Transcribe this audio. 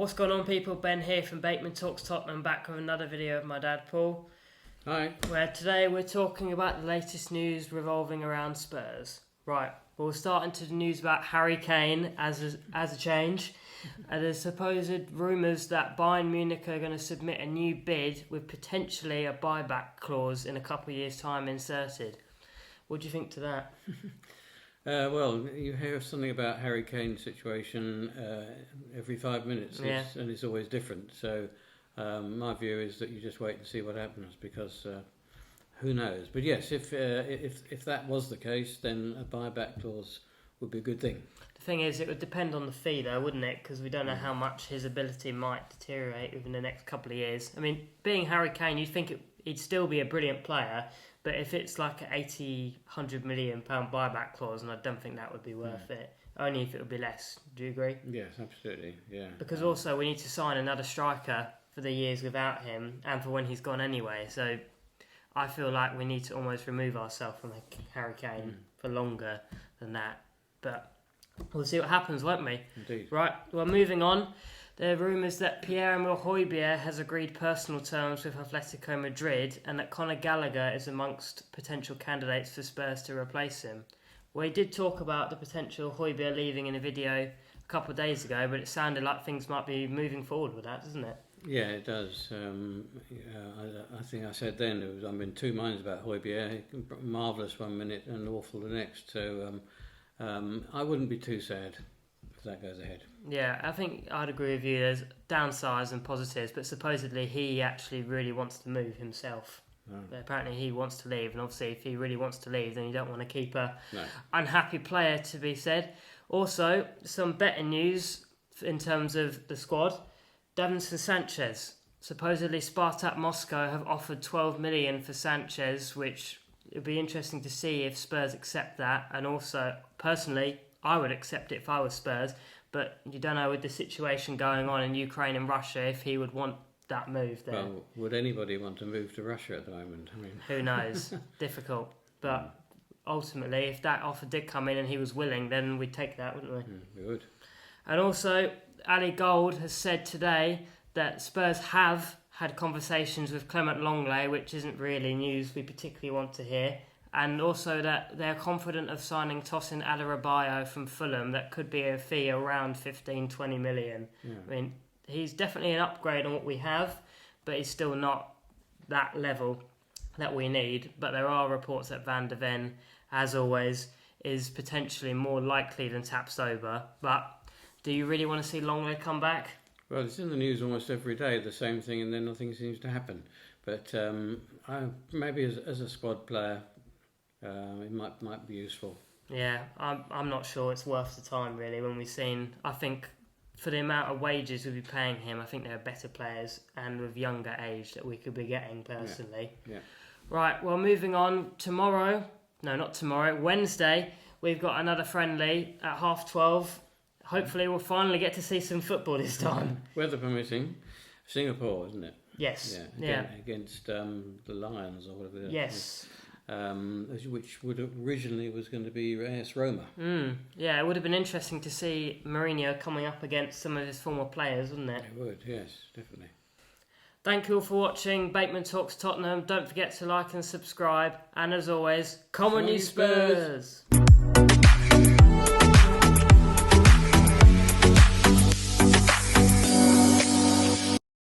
What's going on, people? Ben here from Bateman Talks Tottenham, back with another video of my dad Paul. Hi. Where today we're talking about the latest news revolving around Spurs. Right, we'll start into the news about Harry Kane as a change. There's supposed rumours that Bayern Munich are going to submit a new bid with potentially a buyback clause in a couple of years' time inserted. What do you think to that? Well, you hear something about Harry Kane's situation every 5 minutes, and it's always different. So my view is that you just wait and see what happens, because who knows? But yes, if that was the case, then a buyback clause would be a good thing. The thing is, it would depend on the fee, though, wouldn't it? Because we don't know how much his ability might deteriorate within the next couple of years. I mean, being Harry Kane, you'd think he'd still be a brilliant player. But if it's like an 100 million pound buyback clause, and I don't think that would be worth it. Only if it would be less. Do you agree? Yes, absolutely. Yeah. Because also we need to sign another striker for the years without him, and for when he's gone anyway. So I feel like we need to almost remove ourselves from Harry Kane for longer than that. But we'll see what happens, won't we? Indeed. Right. Well, moving on. There are rumours that Pierre-Emile Højbjerg has agreed personal terms with Atletico Madrid, and that Conor Gallagher is amongst potential candidates for Spurs to replace him. We did talk about the potential Højbjerg leaving in a video a couple of days ago, but it sounded like things might be moving forward with that, doesn't it? Yeah, it does. I think I said then, I'm in two minds about Højbjerg. Marvellous one minute and awful the next. So I wouldn't be too sad if that goes ahead. Yeah, I think I'd agree with you. There's downsides and positives, but supposedly he actually really wants to move himself. But apparently he wants to leave, and obviously if he really wants to leave, then you don't want to keep a unhappy player, to be said. Also, some better news in terms of the squad. Davinson Sanchez. Supposedly Spartak Moscow have offered 12 million for Sanchez, which it'd be interesting to see if Spurs accept that. And also, personally, I would accept it if I was Spurs, but you don't know with the situation going on in Ukraine and Russia if he would want that move there. Well, would anybody want to move to Russia at the moment? I mean, who knows? Difficult. But ultimately, if that offer did come in and he was willing, then we'd take that, wouldn't we? We would. And also, Ali Gold has said today that Spurs have had conversations with Clement Longley, which isn't really news we particularly want to hear. And also that they're confident of signing Tosin Adarabioyo from Fulham. That could be a fee around 15-20 million. Yeah. I mean, he's definitely an upgrade on what we have, but he's still not that level that we need. But there are reports that Van de Ven, as always, is potentially more likely than Tapsoba. But do you really want to see Longley come back? Well, it's in the news almost every day, the same thing, and then nothing seems to happen. But maybe as a squad player, it might be useful. Yeah, I'm not sure it's worth the time, really, when we've seen... I think for the amount of wages we'd be paying him, I think there are better players and with younger age that we could be getting, personally. Yeah. Right, well, moving on. Wednesday, we've got another friendly at 12:30. Hopefully we'll finally get to see some football this time. Weather permitting. Singapore, isn't it? Yes. Yeah. Against the Lions or whatever. Yes. Which originally was going to be AS Roma. Yeah, it would have been interesting to see Mourinho coming up against some of his former players, wouldn't it? It would, yes, definitely. Thank you all for watching Bateman Talks Tottenham. Don't forget to like and subscribe. And as always, come on you Spurs!